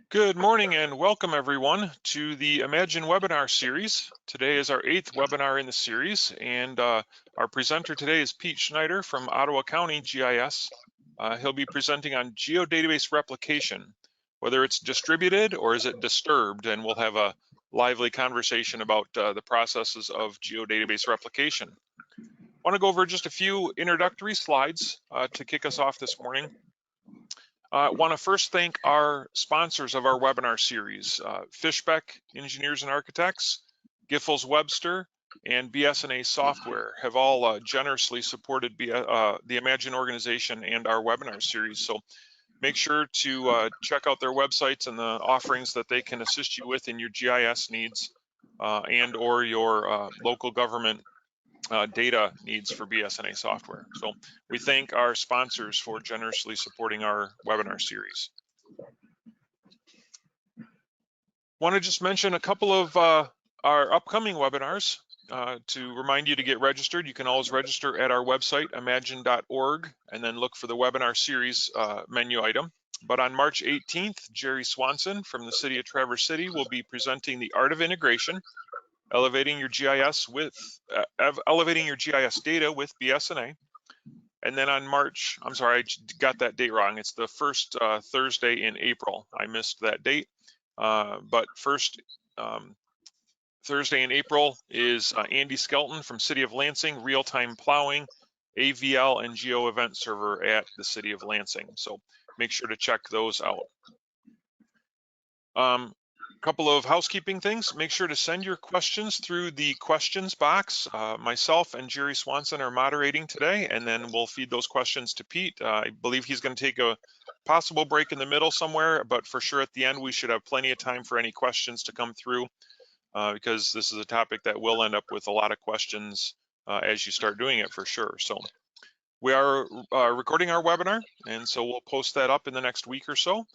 Good morning and welcome everyone to the IMAGIN Webinar Series. Today is our 8th webinar in the series, and our presenter today is Pete Schneider from Ottawa County GIS. He'll be presenting on geodatabase replication, whether it's distributed or is it disturbed, and we'll have a lively conversation about the processes of geodatabase replication. I want to go over just a few introductory slides to kick us off this morning. I want to first thank our sponsors of our webinar series, Fishbeck Engineers and Architects, Giffords Webster, and BS&A Software have all generously supported the IMAGIN organization and our webinar series. So make sure to check out their websites and the offerings that they can assist you with in your GIS needs and or your local government data needs for BS&A software. So we thank our sponsors for generously supporting our webinar series. Want to just mention a couple of our upcoming webinars to remind you to get registered. You can always register at our website, imagin.org, and then look for the webinar series menu item. But on March 18th, Jerry Swanson from the city of Traverse City will be presenting the art of integration, elevating your GIS data with BS&A. And then on March, I'm sorry, I got that date wrong. It's the first Thursday in April. I missed that date. But first Thursday in April is Andy Skelton from City of Lansing, real-time plowing, AVL and Geo event server at the City of Lansing. So make sure to check those out. Couple of housekeeping things. Make sure to send your questions through the questions box. Myself and Jerry Swanson are moderating today, and then we'll feed those questions to Pete. I believe he's going to take a possible break in the middle somewhere, but for sure at the end we should have plenty of time for any questions to come through because this is a topic that will end up with a lot of questions as you start doing it for sure. So we are recording our webinar, and so we'll post that up in the next week or so.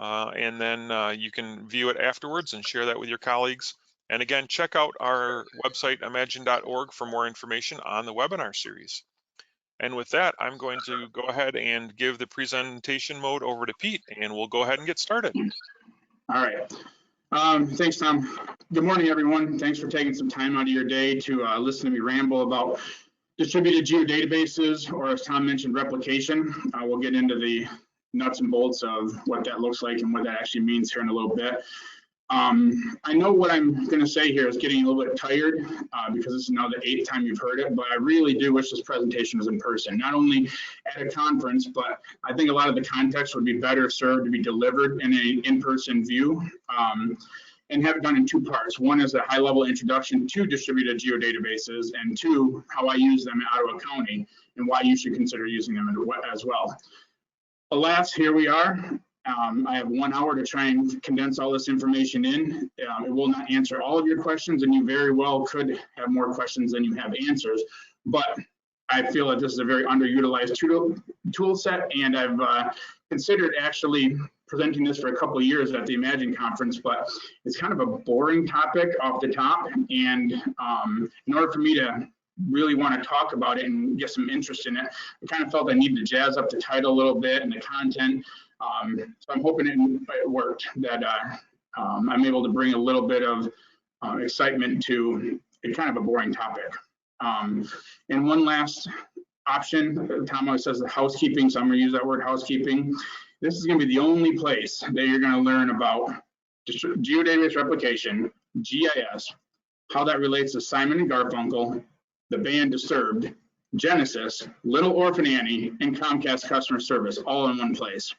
And then you can view it afterwards and share that with your colleagues. And again, check out our website, imagin.org, for more information on the webinar series. And with that, I'm going to go ahead and give the presentation mode over to Pete, and we'll go ahead and get started. All right. Thanks, Tom. Good morning, everyone. Thanks for taking some time out of your day to listen to me ramble about distributed geodatabases, or as Tom mentioned, replication. We'll get into the nuts and bolts of what that looks like and what that actually means here in a little bit. I know what I'm going to say here is getting a little bit tired because this is now the 8th time you've heard it, but I really do wish this presentation was in person, not only at a conference, but I think a lot of the context would be better served to be delivered in an in-person view and have it done in 2 parts. One is a high-level introduction to distributed geodatabases, and 2, how I use them in Ottawa County and why you should consider using them as well. Alas, here we are. I have 1 hour to try and condense all this information in. It will not answer all of your questions, and you very well could have more questions than you have answers. But I feel that this is a very underutilized tool set, and I've considered actually presenting this for a couple of years at the IMAGIN conference, but it's kind of a boring topic off the top. And in order for me to really want to talk about it and get some interest in it, I kind of felt I needed to jazz up the title a little bit and the content. So I'm hoping it worked, that I'm able to bring a little bit of excitement to a kind of a boring topic. And one last option, Tom always says the housekeeping, so I'm going to use that word housekeeping. This is going to be the only place that you're going to learn about geodatabase replication, GIS, how that relates to Simon and Garfunkel, the band Disturbed, Genesis, Little Orphan Annie, and Comcast customer service, all in one place.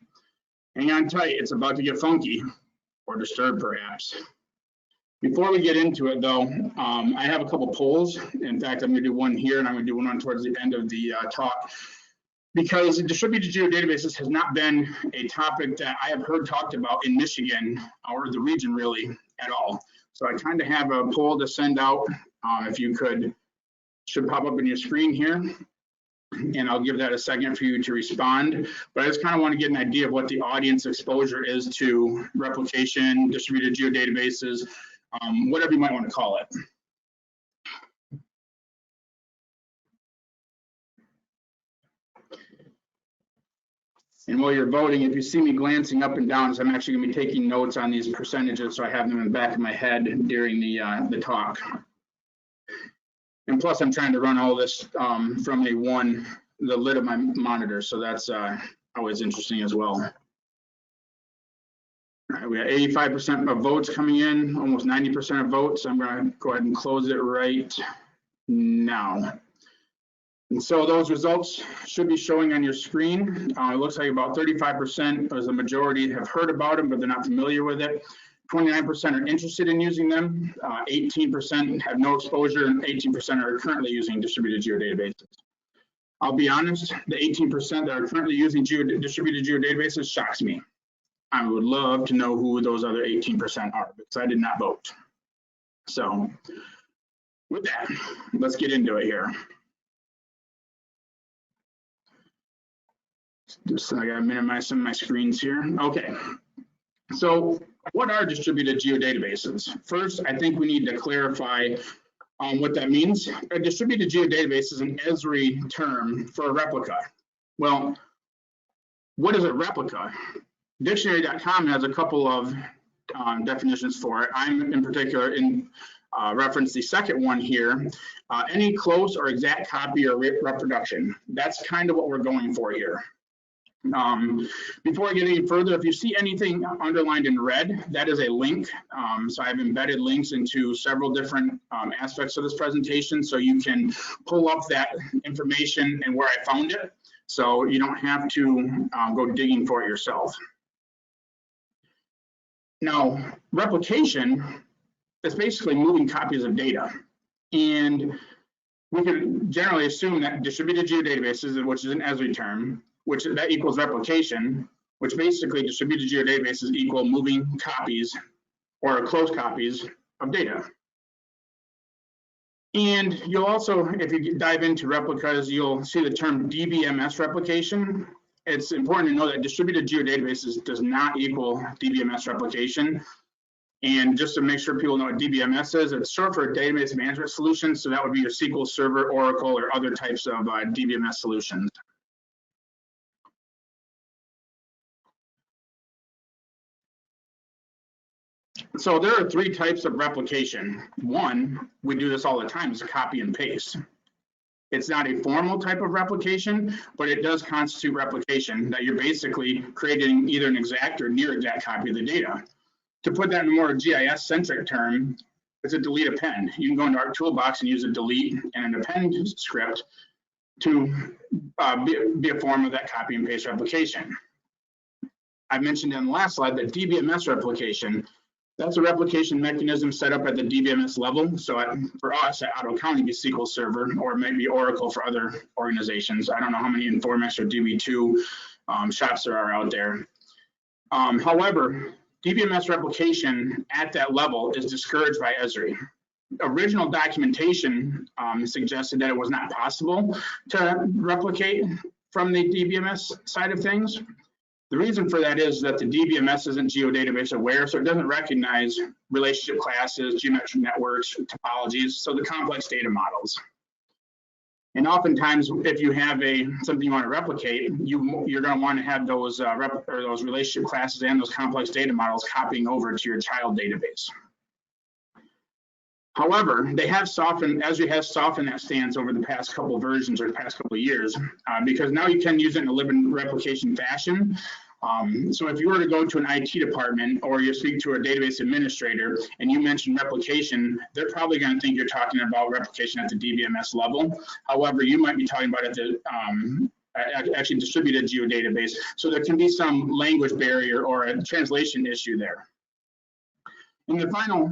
Hang on tight, it's about to get funky, or disturbed perhaps. Before we get into it though, I have a couple polls. In fact, I'm gonna do one here and I'm gonna do one towards the end of the talk, because distributed geodatabases has not been a topic that I have heard talked about in Michigan, or the region really, at all. So I kind of have a poll to send out, if you could, should pop up on your screen here, and I'll give that a second for you to respond. But I just kind of want to get an idea of what the audience exposure is to replication, distributed geodatabases, whatever you might want to call it. And while you're voting, if you see me glancing up and down, I'm actually going to be taking notes on these percentages, so I have them in the back of my head during the talk. And plus, I'm trying to run all this from the lid of my monitor, so that's always interesting as well. All right, we got 85% of votes coming in, almost 90% of votes. I'm going to go ahead and close it right now. And so those results should be showing on your screen. It looks like about 35%, as the majority, have heard about them, but they're not familiar with it. 29% are interested in using them. 18% have no exposure, and 18% are currently using distributed geodatabases. I'll be honest, the 18% that are currently using distributed geodatabases shocks me. I would love to know who those other 18% are, because I did not vote. So with that, let's get into it here. Just I gotta minimize some of my screens here. Okay, so what are distributed geodatabases? First, I think we need to clarify what that means. A distributed geodatabase is an Esri term for a replica. Well, what is a replica? Dictionary.com has a couple of definitions for it. I'm in particular in reference the second one here. Any close or exact copy or reproduction. That's kind of what we're going for here. Before I get any further, if you see anything underlined in red, that is a link. So I've embedded links into several different aspects of this presentation, so you can pull up that information and where I found it, so you don't have to go digging for it yourself. Now, replication is basically moving copies of data, and we can generally assume that distributed geodatabases, which is an Esri term, which that equals replication, which basically distributed geodatabases equal moving copies or close copies of data. And you'll also, if you dive into replicas, you'll see the term DBMS replication. It's important to know that distributed geodatabases does not equal DBMS replication. And just to make sure people know what DBMS is, it's short for database management solution. So that would be your SQL Server, Oracle, or other types of DBMS solutions. So there are three types of replication. One, we do this all the time, is a copy and paste. It's not a formal type of replication, but it does constitute replication, that you're basically creating either an exact or near exact copy of the data. To put that in a more GIS-centric term, it's a delete append. You can go into our toolbox and use a delete and an append script to be a form of that copy and paste replication. I mentioned in the last slide that DBMS replication, that's a replication mechanism set up at the DBMS level. So for us at Ottawa County, it'd be SQL Server, or maybe Oracle for other organizations. I don't know how many Informix or DB2 shops there are out there. However, DBMS replication at that level is discouraged by Esri. Original documentation suggested that it was not possible to replicate from the DBMS side of things. The reason for that is that the DBMS isn't geodatabase aware, so it doesn't recognize relationship classes, geometric networks, topologies, so the complex data models. And oftentimes, if you have something you want to replicate, you're going to want to have those those relationship classes and those complex data models copying over to your child database. However, they have softened, Esri has softened that stance over the past couple of versions or the past couple of years, because now you can use it in a living replication fashion. So if you were to go to an IT department or you speak to a database administrator and you mention replication, they're probably going to think you're talking about replication at the DBMS level. However, you might be talking about at the actually distributed geodatabase. So there can be some language barrier or a translation issue there. And the final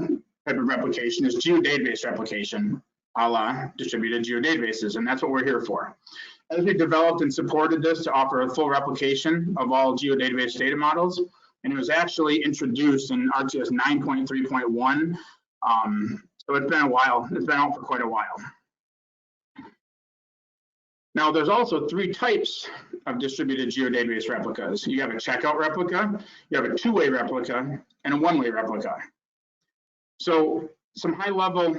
type of replication is geodatabase replication, a la distributed geodatabases, and that's what we're here for. As we developed and supported this to offer a full replication of all geodatabase data models, and it was actually introduced in ArcGIS 9.3.1, so it's been a while, it's been out for quite a while. Now, there's also three types of distributed geodatabase replicas. You have a checkout replica, you have a two-way replica, and a one-way replica. So some high-level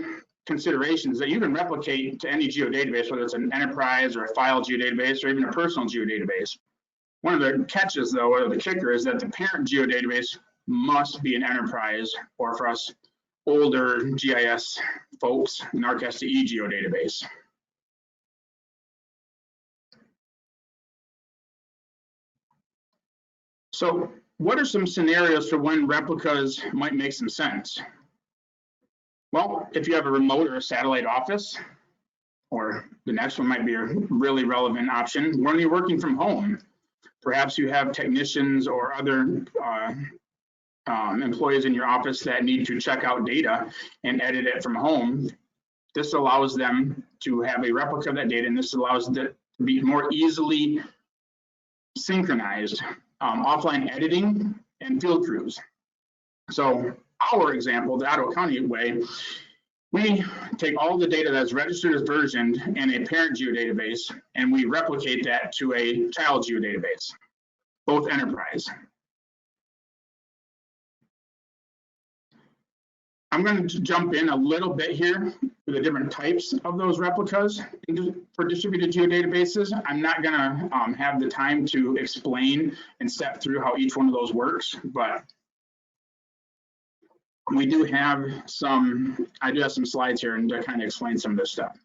considerations that you can replicate to any geodatabase, whether it's an enterprise or a file geodatabase or even a personal geodatabase. One of the catches, though, or the kicker, is that the parent geodatabase must be an enterprise, or for us older GIS folks, an ArcSDE geodatabase. So what are some scenarios for when replicas might make some sense? Well, if you have a remote or a satellite office, or the next one might be a really relevant option, when you're working from home, perhaps you have technicians or other employees in your office that need to check out data and edit it from home. This allows them to have a replica of that data, and this allows it to be more easily synchronized, offline editing and field crews. So our example, the Ottawa County way, we take all the data that's registered as versioned in a parent geodatabase, and we replicate that to a child geodatabase, both enterprise. I'm going to jump in a little bit here for the different types of those replicas for distributed geodatabases. I'm not going to have the time to explain and step through how each one of those works, but we do have some, I do have some slides here and to kind of explain some of this stuff.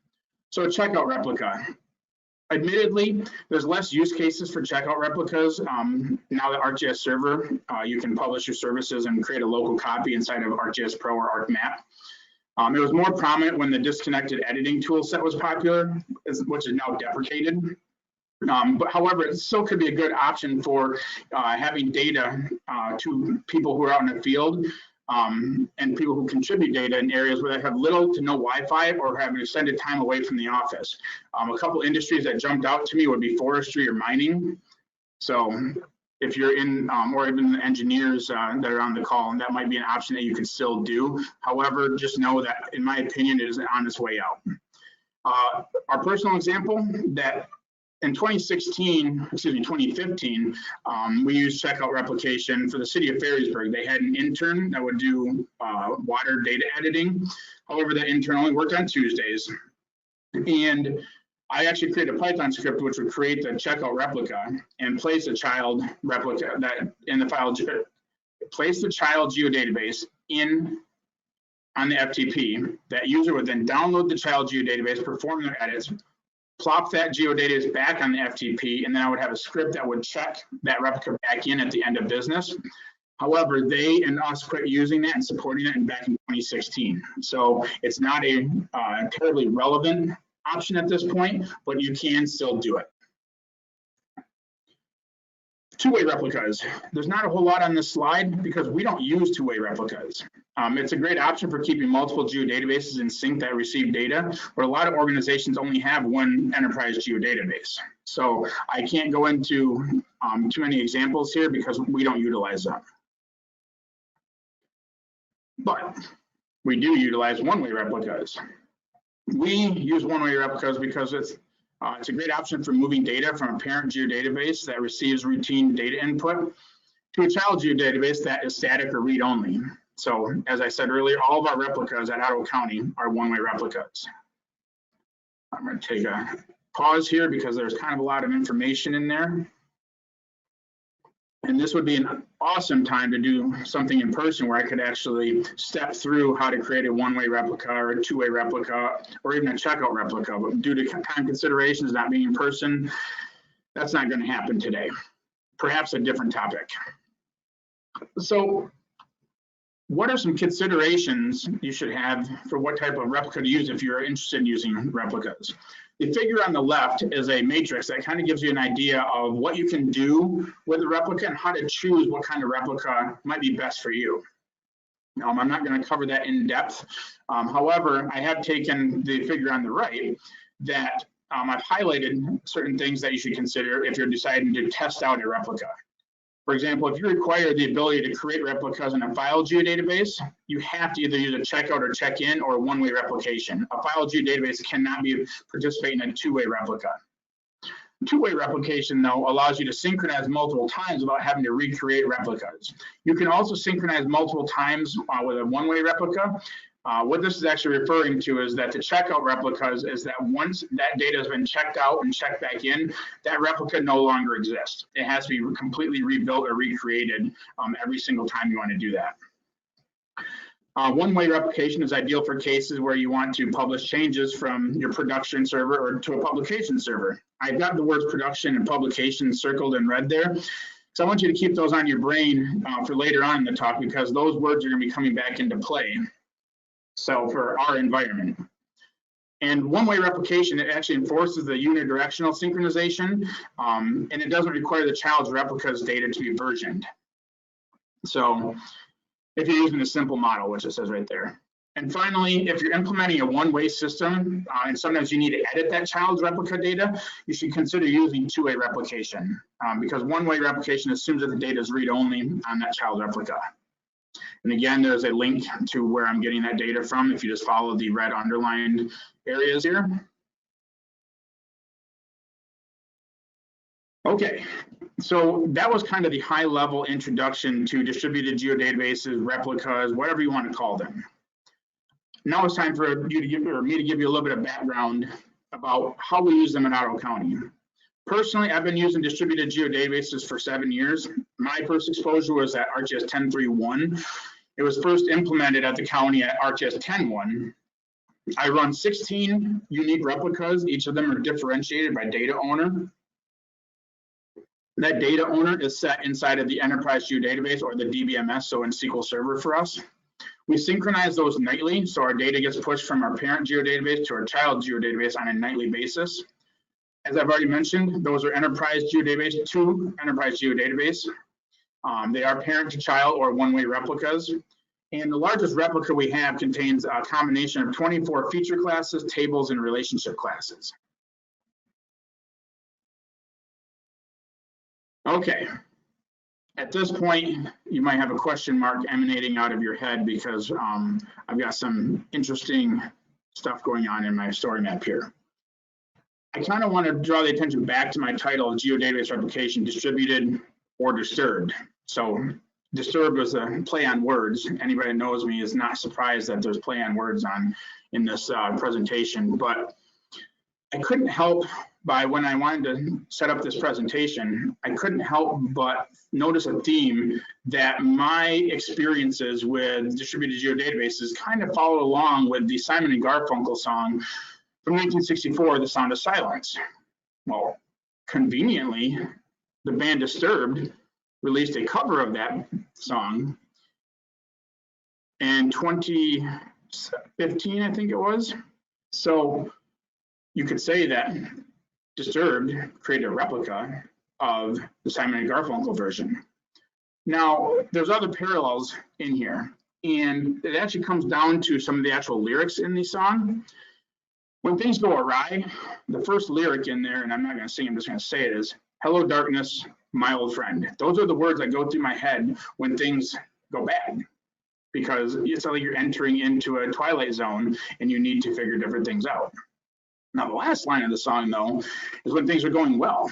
So a checkout replica. Admittedly, there's less use cases for checkout replicas. Now that ArcGIS Server, you can publish your services and create a local copy inside of ArcGIS Pro or ArcMap. It was more prominent when the disconnected editing tool set was popular, which is now deprecated. But however, it still could be a good option for having data to people who are out in the field and people who contribute data in areas where they have little to no Wi-Fi or have an extended time away from the office. A couple industries that jumped out to me would be forestry or mining. So if you're in, or even the engineers that are on the call, and that might be an option that you can still do. However, just know that, in my opinion, it is on its way out. Our personal example, that in 2015, we used checkout replication for the city of Ferrysburg. They had an intern that would do water data editing. However, that intern only worked on Tuesdays. And I actually created a Python script which would create the checkout replica and place a child replica that in the file, place the child geodatabase in on the FTP. That user would then download the child geodatabase, perform their edits, plop that geodatabase back on the FTP, and then I would have a script that would check that replica back in at the end of business. However, they and us quit using that and supporting it back in 2016. So it's not a terribly relevant option at this point, but you can still do it. Two-way replicas. There's not a whole lot on this slide because we don't use two-way replicas. It's a great option for keeping multiple geodatabases in sync that receive data, but a lot of organizations only have one enterprise geodatabase. So I can't go into too many examples here because we don't utilize them. But we do utilize one-way replicas. We use one-way replicas because it's a great option for moving data from a parent geodatabase that receives routine data input to a child geodatabase that is static or read-only. So as I said earlier, all of our replicas at Ottawa County are one-way replicas. I'm going to take a pause here because there's kind of a lot of information in there. And this would be an awesome time to do something in person where I could actually step through how to create a one-way replica or a two-way replica or even a checkout replica. But due to time considerations, not being in person, that's not going to happen today. Perhaps a different topic. So what are some considerations you should have for what type of replica to use if you're interested in using replicas? The figure on the left is a matrix that kind of gives you an idea of what you can do with a replica and how to choose what kind of replica might be best for you. I'm not going to cover that in depth. However, I have taken the figure on the right that I've highlighted certain things that you should consider if you're deciding to test out a replica. For example, if you require the ability to create replicas in a file geodatabase, you have to either use a checkout or check-in or a one-way replication. A file geodatabase cannot participate in a two-way replica. Two-way replication, though, allows you to synchronize multiple times without having to recreate replicas. You can also synchronize multiple times with a one-way replica, What this is actually referring to is that the checkout replicas is that once that data has been checked out and checked back in, that replica no longer exists. It has to be completely rebuilt or recreated every single time you want to do that. One-way replication is ideal for cases where you want to publish changes from your production server or to a publication server. I've got the words production and publication circled in red there. So I want you to keep those on your brain for later on in the talk, because those words are going to be coming back into play. So for our environment. And one-way replication, it actually enforces the unidirectional synchronization, and it doesn't require the child's replica's data to be versioned. So if you're using a simple model, which it says right there. And finally, if you're implementing a one-way system, and sometimes you need to edit that child's replica data, you should consider using two-way replication, because one-way replication assumes that the data is read-only on that child replica. And again, there's a link to where I'm getting that data from if you just follow the red underlined areas here. Okay, so that was kind of the high-level introduction to distributed geodatabases, replicas, whatever you want to call them. Now it's time for you to give, or me to give you a little bit of background about how we use them in Ottawa County. Personally, I've been using distributed geodatabases for 7 years. My first exposure was at ArcGIS 10.3.1. It was first implemented at the county at ArcGIS 10.1. I run 16 unique replicas. Each of them are differentiated by data owner. That data owner is set inside of the Enterprise Geodatabase, or the DBMS, so in SQL Server for us. We synchronize those nightly, so our data gets pushed from our parent geodatabase to our child geodatabase on a nightly basis. As I've already mentioned, those are Enterprise Geodatabase to Enterprise Geodatabase. They are parent to child or one-way replicas. And the largest replica we have contains a combination of 24 feature classes, tables, and relationship classes. Okay, at this point, you might have a question mark emanating out of your head because I've got some interesting stuff going on in my story map here. I kind of want to draw the attention back to my title of Geodatabase Replication, Distributed or Disturbed. So disturbed was a play on words. Anybody that knows me is not surprised that there's play on words in this presentation, but I couldn't help when I wanted to set up this presentation, I couldn't help but notice a theme that my experiences with distributed geodatabases kind of followed along with the Simon and Garfunkel song from 1964, The Sound of Silence. Well, conveniently, the band Disturbed released a cover of that song in 2015, I think it was. So you could say that Disturbed created a replica of the Simon and Garfunkel version. Now, there's other parallels in here, and it actually comes down to some of the actual lyrics in the song. When things go awry, the first lyric in there, and I'm not going to sing, I'm just going to say it, is, "Hello, darkness, my old friend." Those are the words that go through my head when things go bad, because it's like you're entering into a twilight zone and you need to figure different things out. Now, the last line of the song, though, is when things are going well,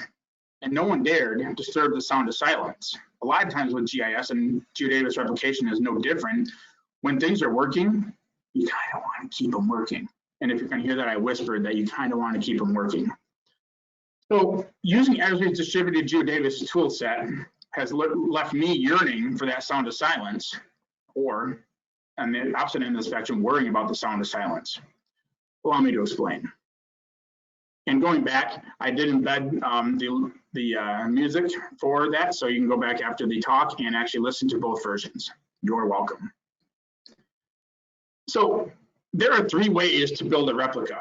and no one dared disturb the sound of silence. A lot of times with GIS and geodatabase replication is no different. When things are working, you kind of want to keep them working. And if you can hear that, I whispered that you kind of want to keep them working. So using Esri's distributed geodatabase tool set has left me yearning for that sound of silence, or on the opposite end of the spectrum, worrying about the sound of silence. Allow me to explain. And going back, I did embed the music for that, so you can go back after the talk and actually listen to both versions. You're welcome. So there are 3 ways to build a replica.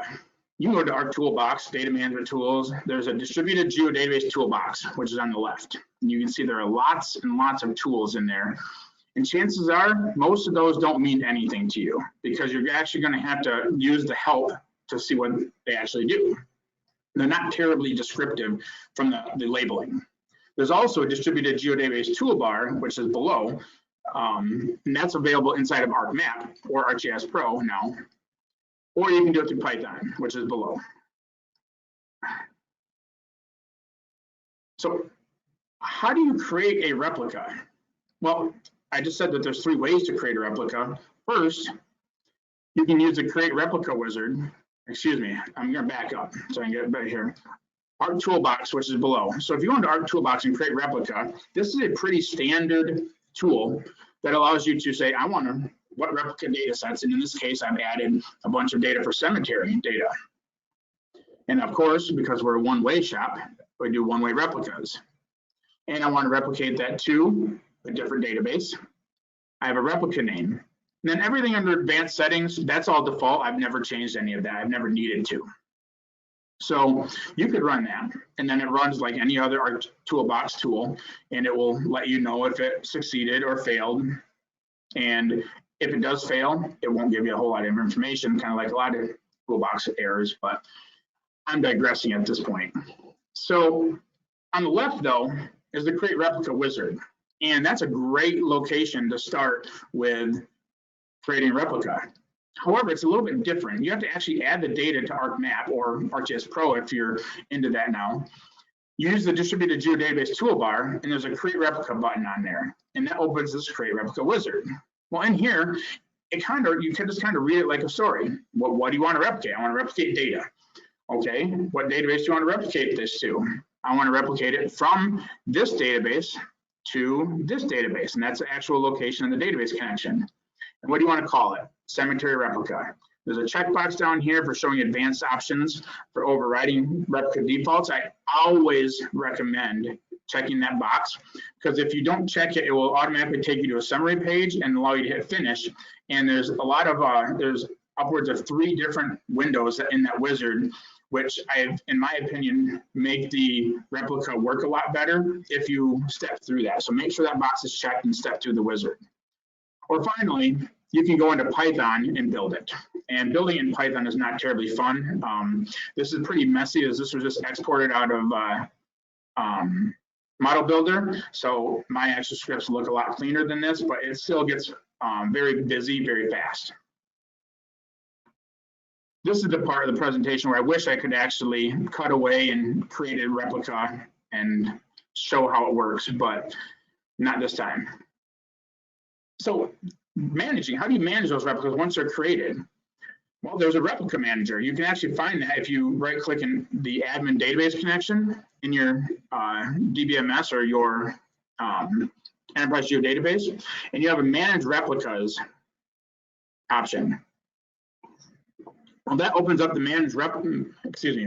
You can go to our toolbox, data management tools. There's a distributed geodatabase toolbox, which is on the left. And you can see there are lots and lots of tools in there. And chances are, most of those don't mean anything to you, because you're actually going to have to use the help to see what they actually do. They're not terribly descriptive from the labeling. There's also a distributed geodatabase toolbar, which is below, and that's available inside of ArcMap or ArcGIS Pro now, or you can do it through Python, which is below. So how do you create a replica? Well, I just said that there's 3 ways to create a replica. First, You can use the create replica wizard. Excuse me, I'm going to back up so I can get it back here. Art Toolbox, which is below. So if you go into Art Toolbox and create replica, this is a pretty standard tool that allows you to say, I want to, what replica data sets, and in this case, I've added a bunch of data for cemetery data. And of course, because we're a one-way shop, we do one-way replicas. And I want to replicate that to a different database. I have a replica name. And then everything under advanced settings, that's all default. I've never changed any of that. I've never needed to. So you could run that, and then it runs like any other Art Toolbox tool, and it will let you know if it succeeded or failed. And if it does fail, it won't give you a whole lot of information, kind of like a lot of toolbox errors, but I'm digressing at this point. So on the left, though, is the Create Replica wizard, and that's a great location to start with creating a replica. However, it's a little bit different. You have to actually add the data to ArcMap or ArcGIS Pro if you're into that now. Use the Distributed Geodatabase toolbar, and there's a Create Replica button on there, and that opens this Create Replica wizard. Well, in here, you can just kind of read it like a story. What do you want to replicate? I want to replicate data. Okay, what database do you want to replicate this to? I want to replicate it from this database to this database, and that's the actual location of the database connection. And what do you want to call it? Cemetery replica. There's a checkbox down here for showing advanced options for overriding replica defaults. I always recommend checking that box, because if you don't check it, it will automatically take you to a summary page and allow you to hit finish. And there's a lot of, there's upwards of 3 different windows in that wizard, which in my opinion, make the replica work a lot better if you step through that. So make sure that box is checked and step through the wizard. Or finally, you can go into Python and build it. And building in Python is not terribly fun. This is pretty messy, as this was just exported out of Model Builder. So my actual scripts look a lot cleaner than this, but it still gets very busy very fast. This is the part of the presentation where I wish I could actually cut away and create a replica and show how it works, but not this time. So how do you manage those replicas once they're created? Well, there's a replica manager. You can actually find that if you right click in the admin database connection in your DBMS or your enterprise geodatabase, and you have a manage replicas option. Well, that opens up the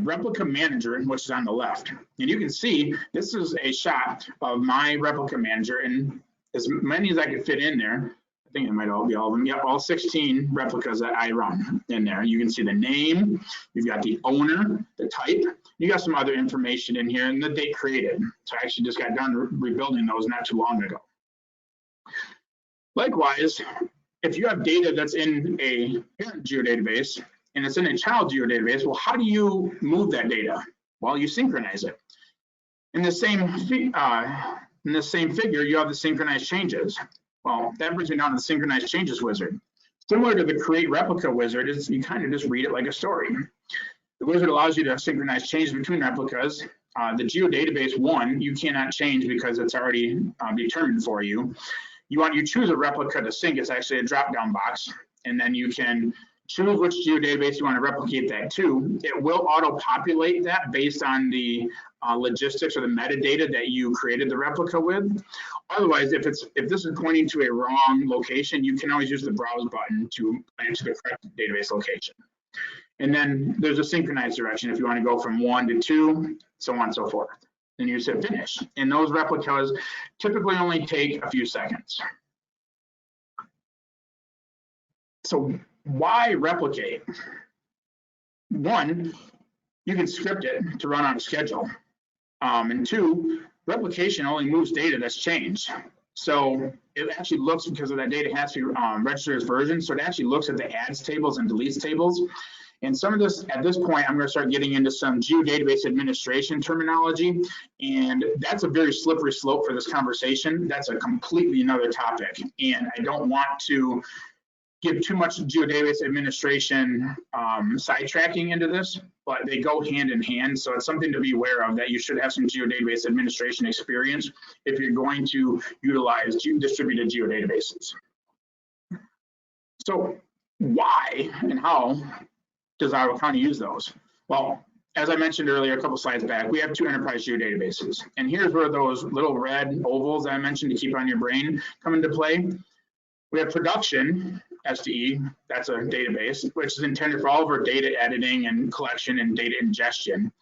replica manager, which is on the left. And you can see this is a shot of my replica manager, and as many as I could fit in there. I think it might all be all of them. Yep, all 16 replicas that I run in there. You can see the name, you've got the owner, the type, you got some other information in here, and the date created. So I actually just got done rebuilding those not too long ago. Likewise, if you have data that's in a parent geodatabase and it's in a child geodatabase, well, how do you move that data? Well, you synchronize it. In the same figure, you have the synchronized changes. Well, that brings me down to the synchronized changes wizard. Similar to the create replica wizard, you kind of just read it like a story. The wizard allows you to synchronize changes between replicas. The geodatabase one, you cannot change because it's already determined for you. You choose a replica to sync. It's actually a drop-down box, and then you can choose which geodatabase you want to replicate that to. It will auto-populate that based on the logistics or the metadata that you created the replica with. Otherwise, if this is pointing to a wrong location, you can always use the browse button to point to the correct database location. And then there's a synchronized direction if you want to go from 1 to 2, so on and so forth. Then you hit finish. And those replicas typically only take a few seconds. So why replicate? One, you can script it to run on a schedule. And 2, replication only moves data that's changed. So it actually looks, because of that data has to be registered as version, so it actually looks at the adds tables and deletes tables. And some of this, at this point, I'm going to start getting into some geodatabase administration terminology, and that's a very slippery slope for this conversation. That's a completely another topic, and I don't want to give too much geodatabase administration sidetracking into this, but they go hand in hand. So it's something to be aware of, that you should have some geodatabase administration experience if you're going to utilize distributed geodatabases. So why and how does Ottawa County use those? Well, as I mentioned earlier, a couple slides back, we have 2 enterprise geodatabases. And here's where those little red ovals that I mentioned to keep on your brain come into play. We have production SDE, that's a database, which is intended for all of our data editing and collection and data ingestion.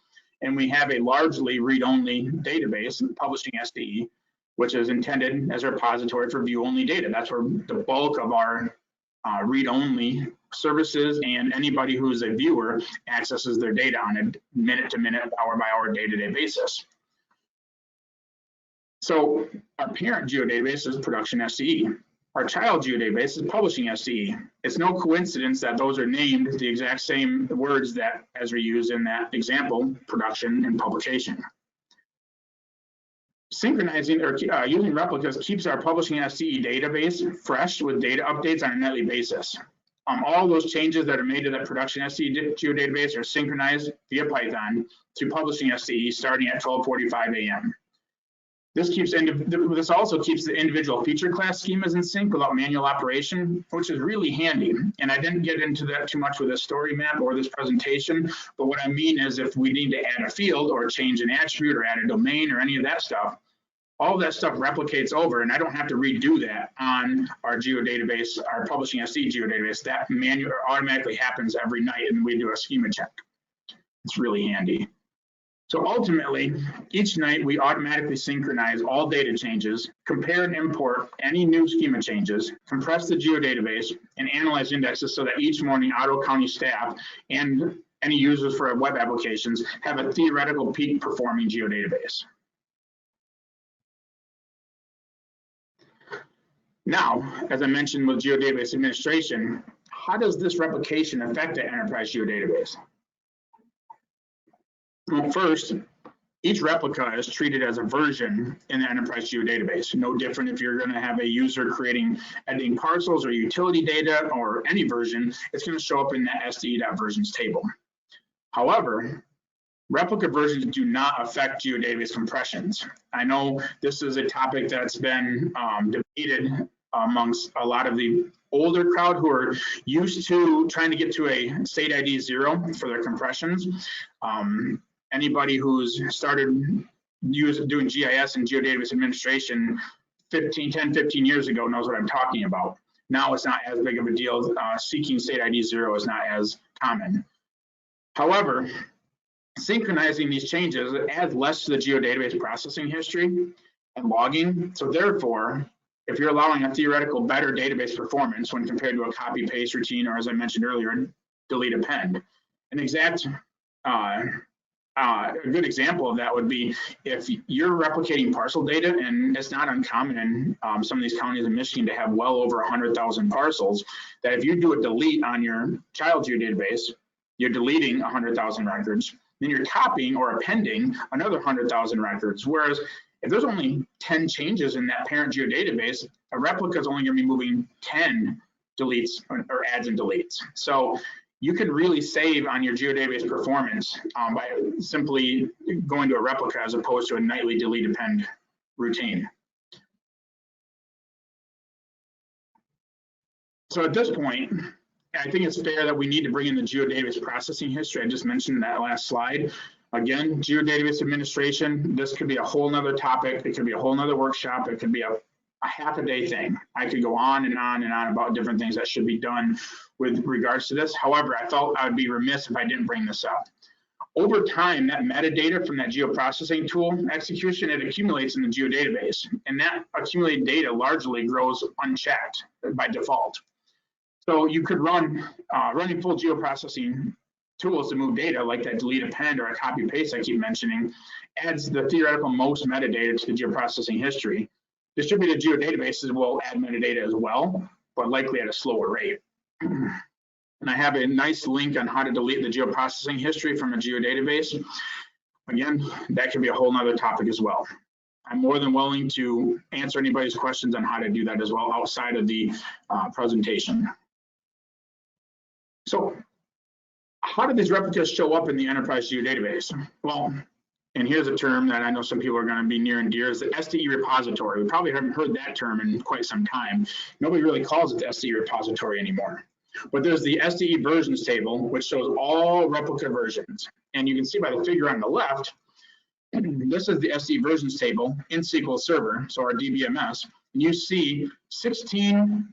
And we have a largely read-only database, publishing SDE, which is intended as a repository for view-only data. That's where the bulk of our read-only services and anybody who's a viewer accesses their data on a minute-to-minute, hour-by-hour, day-to-day basis. So our parent geodatabase is production SDE. Our child geodatabase is publishing SDE. It's no coincidence that those are named the exact same words that as we use in that example, production and publication. Synchronizing or using replicas keeps our publishing SDE database fresh with data updates on a nightly basis. All those changes that are made to that production SDE geodatabase are synchronized via Python to publishing SDE starting at 12:45 a.m. This also keeps the individual feature class schemas in sync without manual operation, which is really handy. And I didn't get into that too much with this story map or this presentation, but what I mean is if we need to add a field or change an attribute or add a domain or any of that stuff, all of that stuff replicates over and I don't have to redo that on our geodatabase, our publishing SDE geodatabase. That manual automatically happens every night and we do a schema check. It's really handy. So ultimately, each night we automatically synchronize all data changes, compare and import any new schema changes, compress the geodatabase, and analyze indexes so that each morning Ottawa County staff and any users for our web applications have a theoretical peak performing geodatabase. Now, as I mentioned with geodatabase administration, how does this replication affect the enterprise geodatabase? Well, first, each replica is treated as a version in the enterprise geodatabase. No different if you're going to have a user editing parcels or utility data or any version, it's going to show up in that SDE.versions table. However, replica versions do not affect geodatabase compressions. I know this is a topic that's been debated amongst a lot of the older crowd who are used to trying to get to a state ID 0 for their compressions. Anybody who's started doing GIS and geodatabase administration 10, 15 years ago knows what I'm talking about. Now it's not as big of a deal. Seeking state ID 0 is not as common. However, synchronizing these changes adds less to the geodatabase processing history and logging. So therefore, if you're allowing a theoretical better database performance when compared to a copy paste routine, or as I mentioned earlier, delete append. A good example of that would be if you're replicating parcel data, and it's not uncommon in some of these counties in Michigan to have well over 100,000 parcels, that if you do a delete on your child geodatabase, you're deleting 100,000 records, then you're copying or appending another 100,000 records. Whereas if there's only 10 changes in that parent geodatabase, a replica is only going to be moving 10 deletes or adds and deletes. So you can really save on your geodatabase performance by simply going to a replica as opposed to a nightly delete append routine. So at this point, I think it's fair that we need to bring in the geodatabase processing history. I just mentioned in that last slide. Again, geodatabase administration, this could be a whole nother topic. It could be a whole nother workshop. It could be a half a day thing. I could go on and on and on about different things that should be done with regards to this. However, I felt I would be remiss if I didn't bring this up. Over time, that metadata from that geoprocessing tool execution, it accumulates in the geodatabase, and that accumulated data largely grows unchecked by default. So you could run running full geoprocessing tools to move data like that delete append or a copy paste I keep mentioning adds the theoretical most metadata to the geoprocessing history. Distributed geodatabases will add metadata as well, but likely at a slower rate. And I have a nice link on how to delete the geoprocessing history from a geodatabase. Again, that could be a whole nother topic as well. I'm more than willing to answer anybody's questions on how to do that as well outside of the presentation. So how do these replicas show up in the enterprise geodatabase? Well, and here's a term that I know some people are going to be near and dear, is the SDE repository. We probably haven't heard that term in quite some time. Nobody really calls it the SDE repository anymore. But there's the SDE versions table, which shows all replica versions. And you can see by the figure on the left, this is the SDE versions table in SQL Server, so our DBMS. And you see 16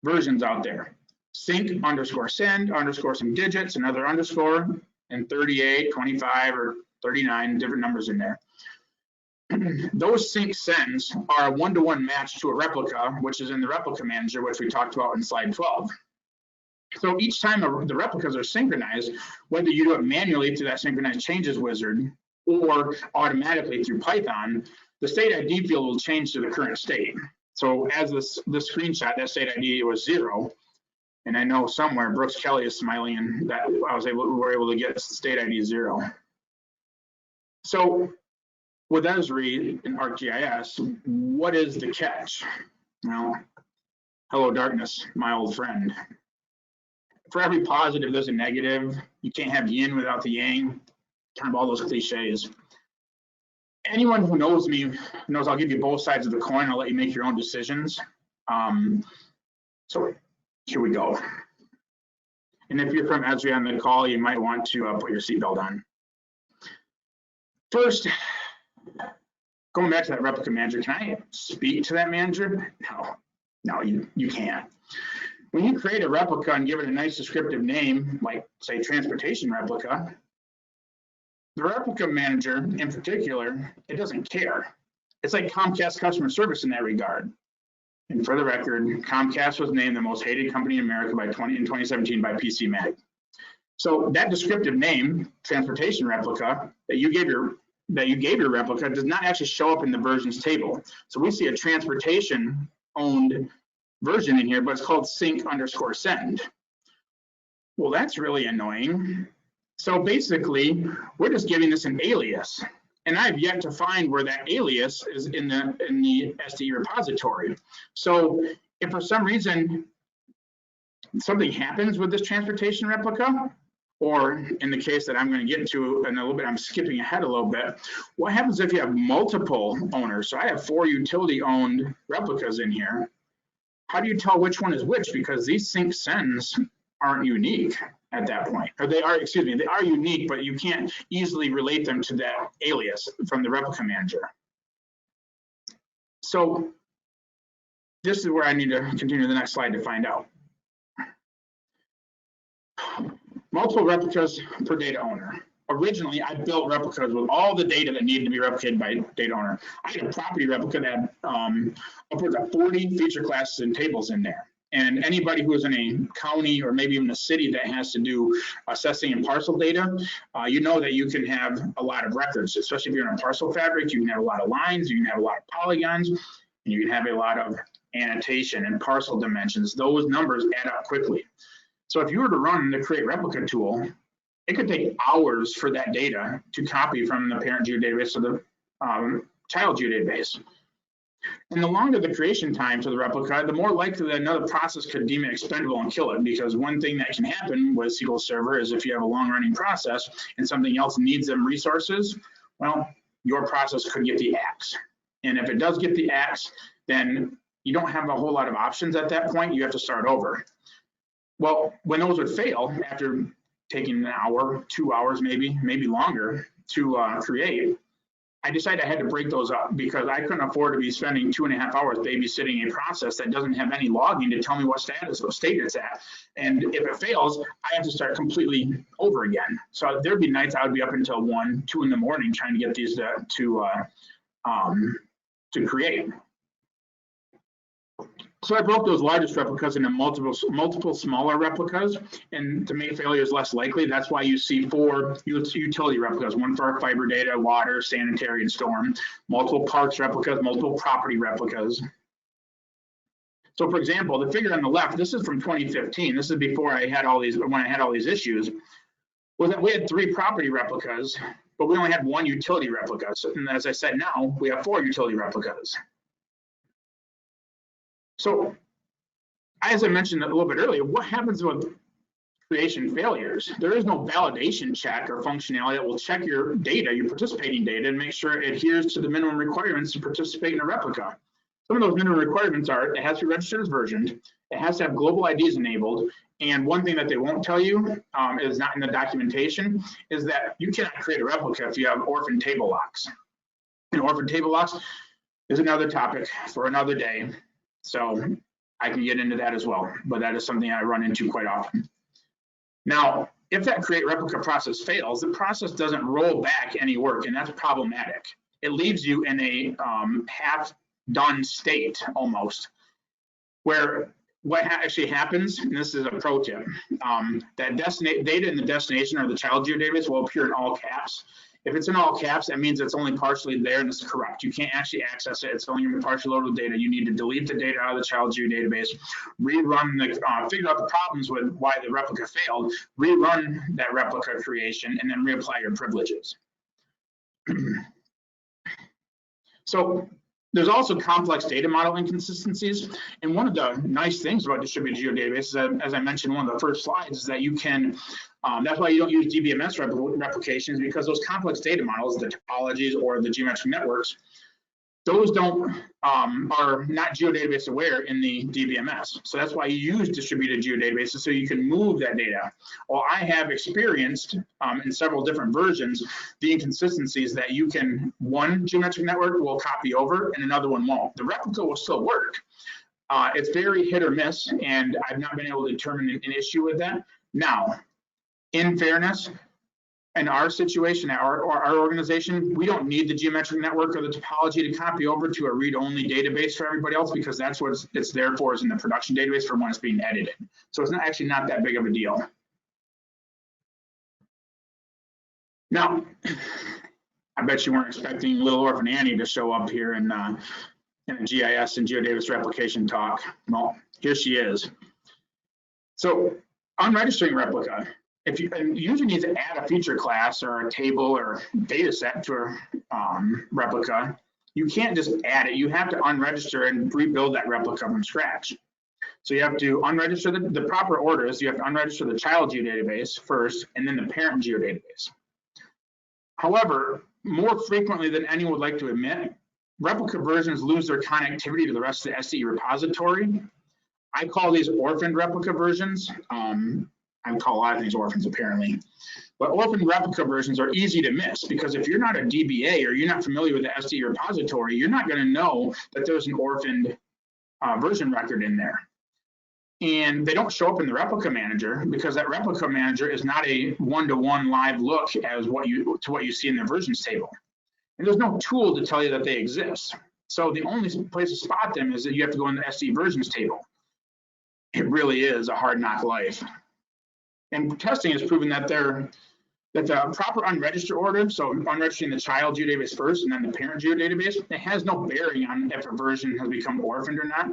versions out there. Sync underscore send underscore some digits, another underscore, and 38, 25, or 39 different numbers in there. Those sync sends are a one-to-one match to a replica, which is in the replica manager, which we talked about in slide 12. So each time the replicas are synchronized, whether you do it manually through that synchronized changes wizard or automatically through Python, the state ID field will change to the current state. So as this screenshot, that state ID was 0. And I know somewhere Brooks Kelly is smiling, and that we were able to get state ID 0. So with Esri in ArcGIS, what is the catch? Well, hello darkness, my old friend. For every positive, there's a negative. You can't have yin without the yang. Kind of all those cliches. Anyone who knows me knows I'll give you both sides of the coin. I'll let you make your own decisions. So here we go. And if you're from Esri on the call, you might want to put your seatbelt on. First, going back to that replica manager, can I speak to that manager? No, you can't. When you create a replica and give it a nice descriptive name, like say transportation replica, the replica manager in particular, it doesn't care. It's like Comcast customer service in that regard. And for the record, Comcast was named the most hated company in America in 2017 by PC Mag. So that descriptive name, transportation replica, that you gave your replica does not actually show up in the versions table. So we see a transportation owned version in here, but it's called sync underscore send. Well, that's really annoying. So basically, we're just giving this an alias. And I've yet to find where that alias is in the SDE repository. So if for some reason something happens with this transportation replica, or in the case that I'm going to get into in a little bit, I'm skipping ahead a little bit. What happens if you have multiple owners? So I have 4 utility-owned replicas in here. How do you tell which one is which? Because these sync sends aren't unique at that point. Or they are, excuse me, they are unique, but you can't easily relate them to that alias from the replica manager. So this is where I need to continue to the next slide to find out. Multiple replicas per data owner. Originally, I built replicas with all the data that needed to be replicated by data owner. I had a property replica that had upwards of 40 feature classes and tables in there. And anybody who is in a county or maybe even a city that has to do assessing and parcel data, you know that you can have a lot of records, especially if you're in a parcel fabric. You can have a lot of lines, you can have a lot of polygons, and you can have a lot of annotation and parcel dimensions. Those numbers add up quickly. So if you were to run the create replica tool, it could take hours for that data to copy from the parent geodatabase to the child geodatabase. And the longer the creation time to the replica, the more likely that another process could deem it expendable and kill it. Because one thing that can happen with SQL Server is if you have a long-running process and something else needs them resources, well, your process could get the axe. And if it does get the axe, then you don't have a whole lot of options at that point. You have to start over. Well, when those would fail after taking an hour, 2 hours, maybe longer to create, I decided I had to break those up because I couldn't afford to be spending 2.5 hours babysitting a process that doesn't have any logging to tell me what status or state it's at. And if it fails, I have to start completely over again. So there'd be nights I would be up until 1, 2 in the morning trying to get these to create. So I broke those largest replicas into multiple smaller replicas, and to make failures less likely, that's why you see 4 utility replicas, one for our fiber data, water, sanitary, and storm, multiple parks replicas, multiple property replicas. So for example, the figure on the left, this is from 2015. This is before I had all these, when I had all these issues, was that we had 3 property replicas, but we only had 1 utility replica. So, and as I said, now we have 4 utility replicas. So, as I mentioned a little bit earlier, what happens with creation failures? There is no validation check or functionality that will check your data, your participating data, and make sure it adheres to the minimum requirements to participate in a replica. Some of those minimum requirements are, it has to be registered as versioned, it has to have global IDs enabled, And one thing that they won't tell you is not in the documentation is that you cannot create a replica if you have orphan table locks. And orphan table locks is another topic for another day. So I can get into that as well, but that is something I run into quite often. Now, if that create replica process fails, the process doesn't roll back any work, and that's problematic. It leaves you in a half-done state almost, where what actually happens, and this is a pro tip, that data in the destination or the child geodatabase will appear in all caps. If it's in all caps, that means it's only partially there and it's correct. You can't actually access it. It's only partially loaded data. You need to delete the data out of the child geodatabase, rerun the, figure out the problems with why the replica failed, rerun that replica creation, and then reapply your privileges. So there's also complex data model inconsistencies. And one of the nice things about distributed geodatabases, as I mentioned in one of the first slides, is that you can, that's why you don't use DBMS replications, because those complex data models, the topologies or the geometric networks, those are not geodatabase aware in the DBMS. So that's why you use distributed geodatabases, so you can move that data. Well, I have experienced in several different versions the inconsistencies that you can, one geometric network will copy over and another one won't. The replica will still work. It's very hit or miss, and I've not been able to determine an issue with that. Now, in fairness, in our situation, our organization, we don't need the geometric network or the topology to copy over to a read-only database for everybody else, because that's what it's there for, is in the production database for when it's being edited. So it's actually not that big of a deal. Now, I bet you weren't expecting Little Orphan Annie to show up here in a GIS and Geodatabase Replication talk. Well, here she is. So unregistering replica. If you usually need to add a feature class or a table or data set to a replica, you can't just add it. You have to unregister and rebuild that replica from scratch. So you have to unregister the proper orders. You have to unregister the child geodatabase first, and then the parent geodatabase. However, more frequently than anyone would like to admit, replica versions lose their connectivity to the rest of the SDE repository. I call these orphaned replica versions. I call a lot of things orphans apparently, but orphan replica versions are easy to miss, because if you're not a DBA or you're not familiar with the SDE repository, you're not going to know that there's an orphaned version record in there. And they don't show up in the replica manager, because that replica manager is not a one-to-one live look as what you see in the versions table. And there's no tool to tell you that they exist. So the only place to spot them is that you have to go in the SDE versions table. It really is a hard knock life. And testing has proven that the proper unregistered order, so unregistering the child geodatabase first and then the parent geodatabase, it has no bearing on if a version has become orphaned or not.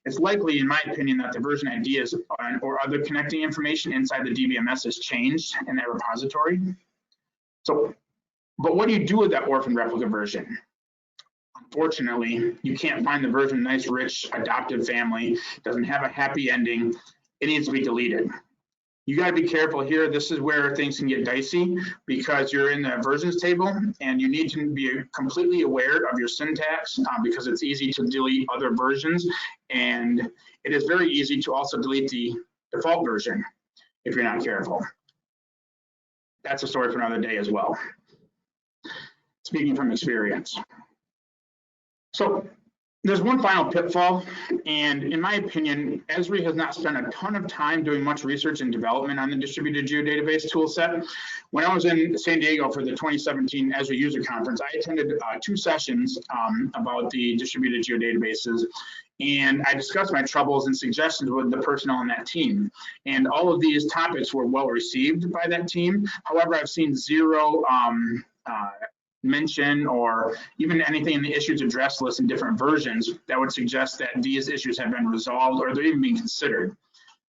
It's likely, in my opinion, that the version ideas or other connecting information inside the DBMS has changed in that repository. So, but what do you do with that orphan replica version? Unfortunately, you can't find the version nice, rich, adoptive family, doesn't have a happy ending. It needs to be deleted. You got to be careful here. This is where things can get dicey, because you're in the versions table and you need to be completely aware of your syntax, because it's easy to delete other versions, and it is very easy to also delete the default version if you're not careful. That's a story for another day as well, speaking from experience. So there's one final pitfall, and in my opinion, Esri has not spent a ton of time doing much research and development on the distributed geodatabase toolset. When I was in San Diego for the 2017 Esri User Conference, I attended 2 sessions about the distributed geodatabases, and I discussed my troubles and suggestions with the personnel on that team. And all of these topics were well received by that team. However, I've seen zero mention or even anything in the issues addressed list in different versions that would suggest that these issues have been resolved or they're even being considered.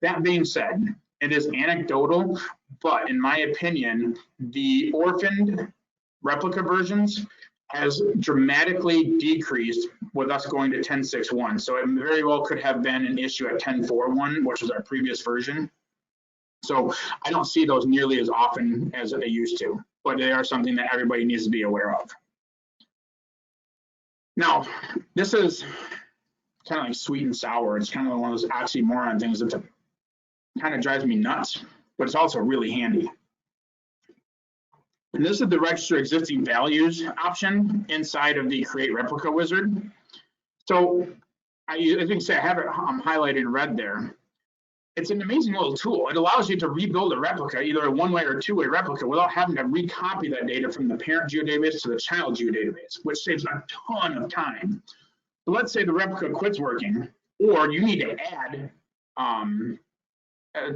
That being said, it is anecdotal, but in my opinion, the orphaned replica versions has dramatically decreased with us going to 10.6.1. So it very well could have been an issue at 10.4.1, which was our previous version. So I don't see those nearly as often as they used to, but they are something that everybody needs to be aware of. Now, this is kind of like sweet and sour. It's kind of one of those oxymoron things that kind of drives me nuts, but it's also really handy. And this is the register existing values option inside of the create replica wizard. So as you can see, I have it highlighted in red there. It's an amazing little tool. It allows you to rebuild a replica, either a one-way or two-way replica, without having to recopy that data from the parent geodatabase to the child geodatabase, which saves a ton of time. So let's say the replica quits working, or you need to add,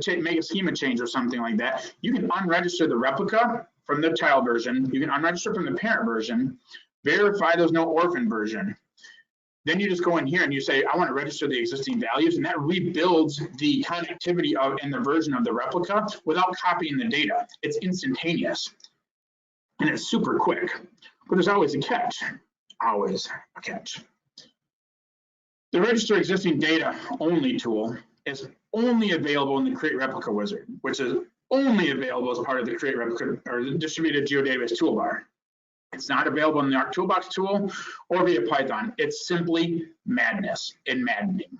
make a schema change or something like that. You can unregister the replica from the child version. You can unregister from the parent version, verify there's no orphan version. Then you just go in here and you say, I want to register the existing values, and that rebuilds the connectivity of and the version of the replica without copying the data. It's instantaneous and it's super quick, but there's always a catch, always a catch. The register existing data only tool is only available in the create replica wizard, which is only available as part of the create replica or the distributed geodatabase toolbar. It's not available in the ARC Toolbox tool or via Python. It's simply madness and maddening.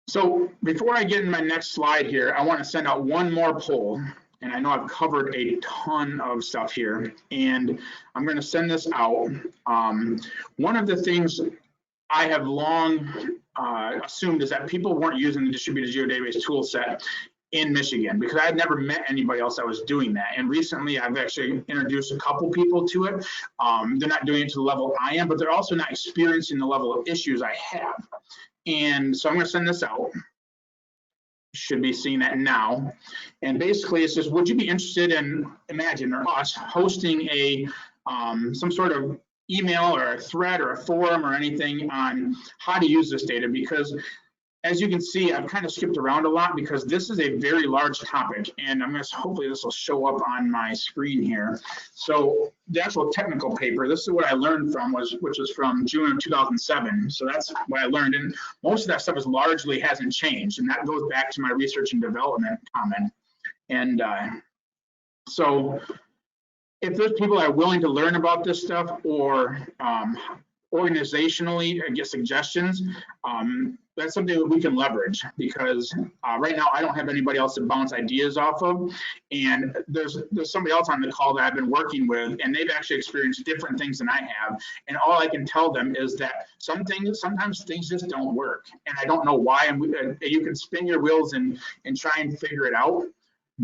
So before I get in my next slide here, I want to send out one more poll. And I know I've covered a ton of stuff here, and I'm going to send this out. One of the things I have long assumed is that people weren't using the distributed geodatabase tool set in Michigan, because I had never met anybody else that was doing that. And recently I've actually introduced a couple people to it. They're not doing it to the level I am, but they're also not experiencing the level of issues I have. And so I'm going to send this out. Should be seeing that now. And basically it says, would you be interested in IMAGIN or us hosting a some sort of email or a thread or a forum or anything on how to use this data? Because as you can see, I've kind of skipped around a lot because this is a very large topic, and I'm going to, hopefully this will show up on my screen here. So the actual technical paper, this is what I learned from, which was from June of 2007. So that's what I learned, and most of that stuff largely hasn't changed, and that goes back to my research and development comment. And so if there's people that are willing to learn about this stuff or organizationally get suggestions, that's something that we can leverage, because right now I don't have anybody else to bounce ideas off of, and there's somebody else on the call that I've been working with, and they've actually experienced different things than I have, and all I can tell them is that sometimes things just don't work, and I don't know why. And you can spin your wheels and try and figure it out,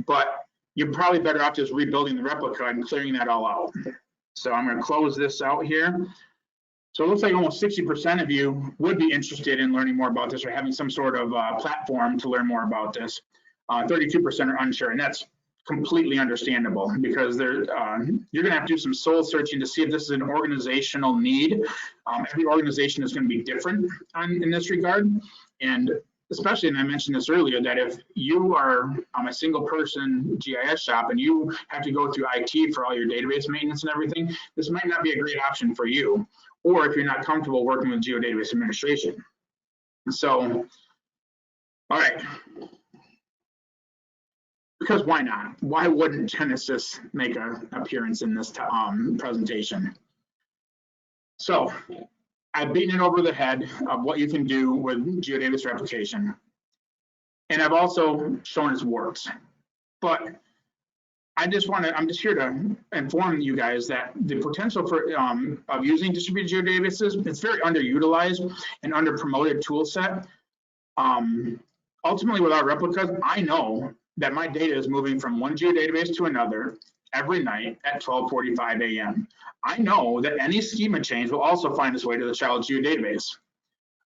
but you're probably better off just rebuilding the replica and clearing that all out. So I'm going to close this out here. So it looks like almost 60% of you would be interested in learning more about this or having some sort of platform to learn more about this. 32% are unsure, and that's completely understandable, because you're going to have to do some soul searching to see if this is an organizational need. Every organization is going to be different in this regard, and especially, and I mentioned this earlier, that if you are a single person GIS shop and you have to go through IT for all your database maintenance and everything, this might not be a great option for you, or if you're not comfortable working with geodatabase administration. So, all right. Because why not? Why wouldn't Genesis make an appearance in this presentation? So, I've beaten it over the head of what you can do with geodatabase replication. And I've also shown its warts. But I'm just here to inform you guys that the potential for of using distributed geodatabases, it's very underutilized and under promoted tool set. Ultimately, with our replicas, I know that my data is moving from one geodatabase to another every night at 12:45 a.m. I know that any schema change will also find its way to the child geodatabase.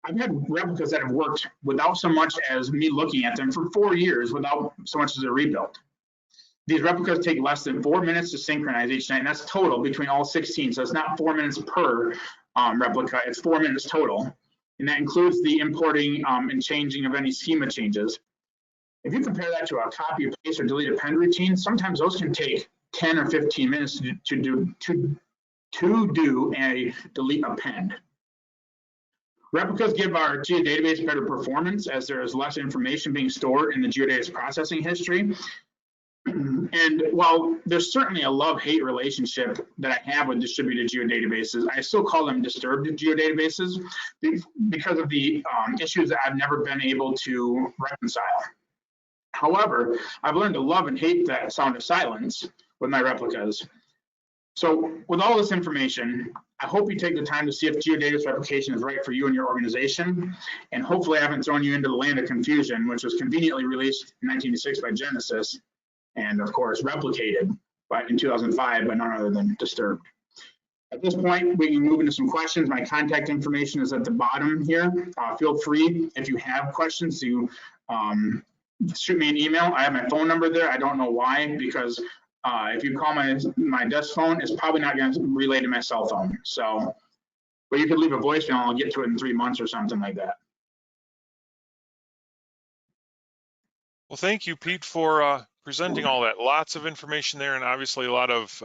I've had replicas that have worked without so much as me looking at them for 4 years without so much as a rebuild. These replicas take less than 4 minutes to synchronize each night, and that's total between all 16. So it's not 4 minutes per replica, it's 4 minutes total. And that includes the importing and changing of any schema changes. If you compare that to a copy, paste, or delete append routine, sometimes those can take 10 or 15 minutes to do a delete append. Replicas give our geodatabase better performance, as there is less information being stored in the geodatabase processing history. And while there's certainly a love-hate relationship that I have with distributed geodatabases, I still call them disturbed geodatabases because of the issues that I've never been able to reconcile. However, I've learned to love and hate that sound of silence with my replicas. So with all this information, I hope you take the time to see if Geodatabase Replication is right for you and your organization. And hopefully I haven't thrown you into the land of confusion, which was conveniently released in 1986 by Genesis, and of course replicated in 2005 by none other than Disturbed. At this point, we can move into some questions. My contact information is at the bottom here. Feel free, if you have questions, to shoot me an email. I have my phone number there. I don't know why, because if you call my desk phone, it's probably not going to relay to my cell phone. So, but you could leave a voicemail and I'll get to it in 3 months or something like that. Well, thank you, Pete, for presenting all that. Lots of information there, and obviously a lot of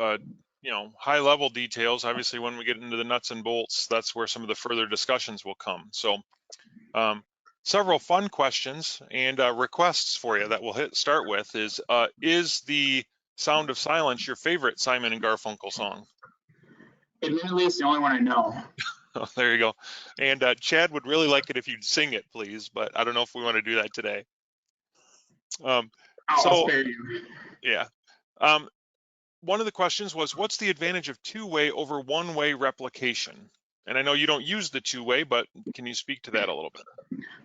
high-level details. Obviously, when we get into the nuts and bolts, that's where some of the further discussions will come. So, several fun questions and requests for you that we'll start with is the Sound of Silence your favorite Simon and Garfunkel song? Admittedly, it's the only one I know. Oh, there you go. And Chad would really like it if you'd sing it, please, but I don't know if we want to do that today. I'll spare you. Yeah. One of the questions was, what's the advantage of two-way over one-way replication? And I know you don't use the two-way, but can you speak to that a little bit?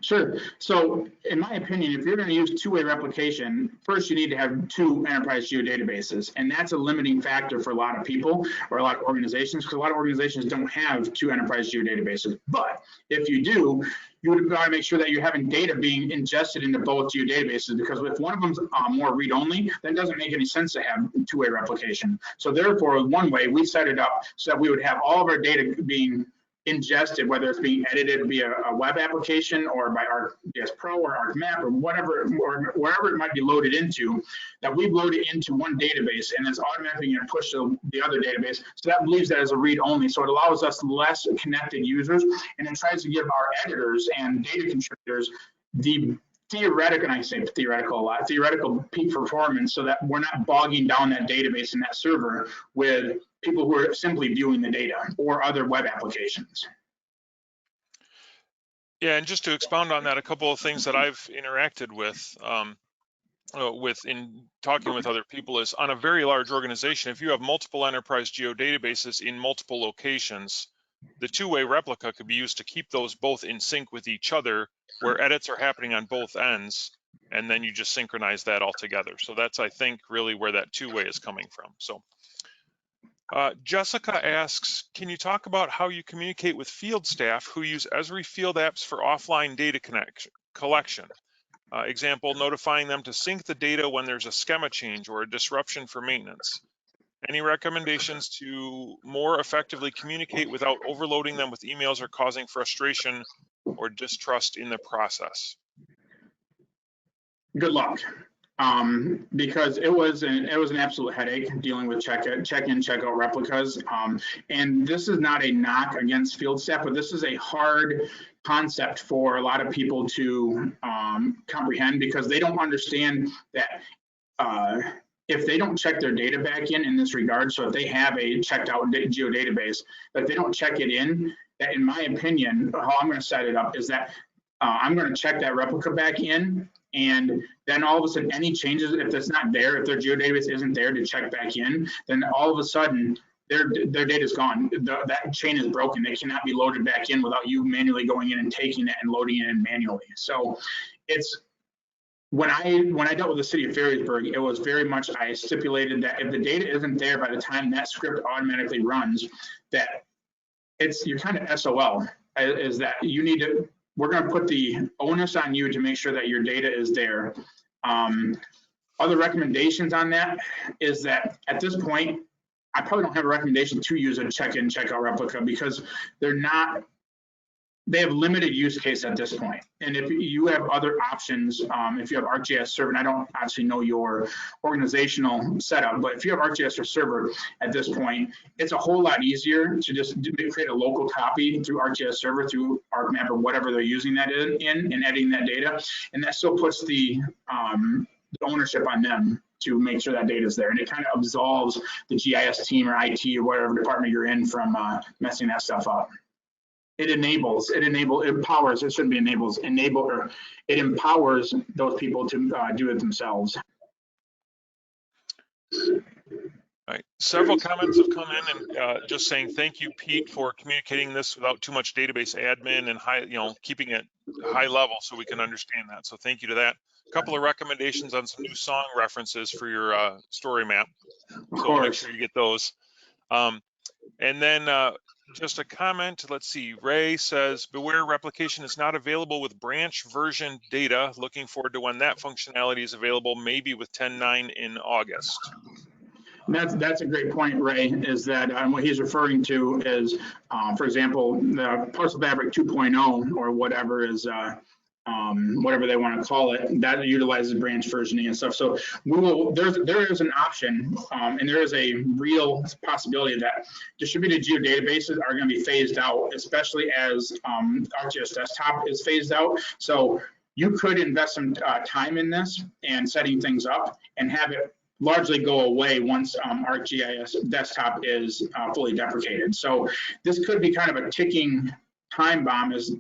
Sure. So in my opinion, if you're going to use two-way replication, first you need to have 2 enterprise geodatabases. And that's a limiting factor for a lot of people or a lot of organizations, because a lot of organizations don't have 2 enterprise geodatabases. But if you do, you would want to make sure that you're having data being ingested into both geodatabases, because if one of them's more read-only, then it doesn't make any sense to have two-way replication. So therefore, with one way, we set it up so that we would have all of our data being ingested, whether it's being edited via a web application or by ArcGIS Pro or ArcMap or whatever, or wherever it might be loaded into, that we've loaded into one database and it's automatically going to push to the other database. So that leaves that as a read-only. So it allows us less connected users, and it tries to give our editors and data contributors the theoretical, and I say theoretical a lot, theoretical peak performance, so that we're not bogging down that database and that server with people who are simply viewing the data or other web applications. Yeah, and just to expound on that, a couple of things that I've interacted with in talking with other people is, on a very large organization, if you have multiple enterprise geodatabases in multiple locations, the two-way replica could be used to keep those both in sync with each other, where edits are happening on both ends, and then you just synchronize that all together. So that's, I think, really where that two-way is coming from. So Jessica asks, can you talk about how you communicate with field staff who use Esri field apps for offline data collection? Example, notifying them to sync the data when there's a schema change or a disruption for maintenance. Any recommendations to more effectively communicate without overloading them with emails or causing frustration or distrust in the process? Good luck, because it was an absolute headache dealing with check-in, check-out replicas. And this is not a knock against field staff, but this is a hard concept for a lot of people to comprehend, because they don't understand that if they don't check their data back in this regard, so if they have a checked out geodatabase, but if they don't check it in, that in my opinion, how I'm going to set it up is that I'm going to check that replica back in, and then all of a sudden any changes, if it's not there, if their geodatabase isn't there to check back in, then all of a sudden their data is gone. That chain is broken. They cannot be loaded back in without you manually going in and taking it and loading it in manually. So it's, when I dealt with the city of Ferrisburg, it was very much, I stipulated that if the data isn't there by the time that script automatically runs, that you're kind of SOL, is that you need to, we're going to put the onus on you to make sure that your data is there. Other recommendations on that is that at this point, I probably don't have a recommendation to use a check-in, check-out replica, because they have limited use case at this point. And if you have other options, if you have ArcGIS Server, and I don't actually know your organizational setup, but if you have ArcGIS or Server at this point, it's a whole lot easier to just create a local copy through ArcGIS Server, through ArcMap or whatever they're using that in, and editing that data. And that still puts the ownership on them to make sure that data is there. And it kind of absolves the GIS team or IT or whatever department you're in from messing that stuff up. It empowers, it shouldn't be enables, it empowers those people to do it themselves. All right. Several comments have come in and just saying thank you, Pete, for communicating this without too much database admin and keeping it high level so we can understand that. So thank you to that. A couple of recommendations on some new song references for your story map. So make sure you get those. And then just a comment, let's see, Ray says, beware replication is not available with branch version data. Looking forward to when that functionality is available, maybe with 10.9 in August. That's a great point, Ray, is that what he's referring to is, for example, the Parcel Fabric 2.0 or whatever is, whatever they want to call it, that utilizes branch versioning and stuff. So there is an option, and there is a real possibility that distributed geodatabases are going to be phased out, especially as ArcGIS Desktop is phased out. So you could invest some time in this and setting things up and have it largely go away once ArcGIS Desktop is fully deprecated. So this could be kind of a ticking time bomb. Is,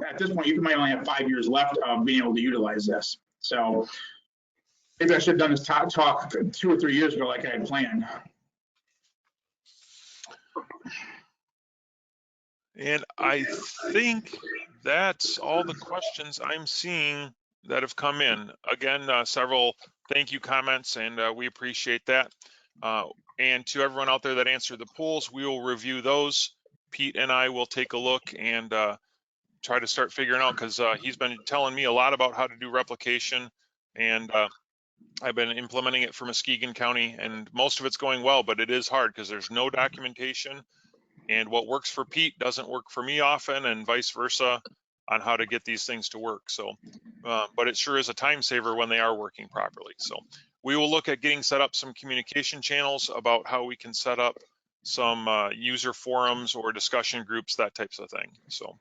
at this point, you might only have 5 years left of being able to utilize this. So maybe I should have done this talk 2 or 3 years ago like I had planned. And I think that's all the questions I'm seeing that have come in. Again, several thank you comments, and we appreciate that. And to everyone out there that answered the polls, we will review those. Pete and I will take a look and try to start figuring out, because he's been telling me a lot about how to do replication, and I've been implementing it for Muskegon County, and most of it's going well, but it is hard because there's no documentation, and what works for Pete doesn't work for me often, and vice versa on how to get these things to work. So, but it sure is a time saver when they are working properly. So we will look at getting set up some communication channels about how we can set up some user forums or discussion groups, that types of thing. So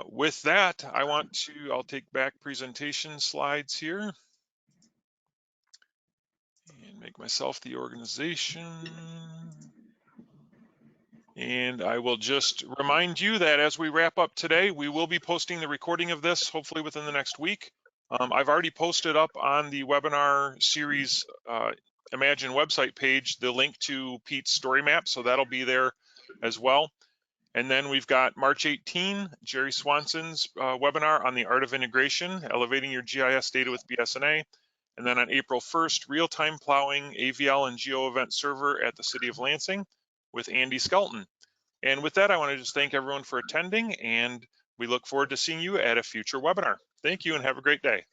with that, I'll take back presentation slides here and make myself the organization. And I will just remind you that as we wrap up today, we will be posting the recording of this hopefully within the next week. I've already posted up on the webinar series IMAGIN website page the link to Pete's story map, so that'll be there as well. And then we've got March 18, Jerry Swanson's webinar on the art of integration, elevating your GIS data with BSNA. And then on April 1st, real-time plowing, AVL and Geo Event Server at the City of Lansing with Andy Skelton. And with that, I want to just thank everyone for attending, and we look forward to seeing you at a future webinar. Thank you and have a great day.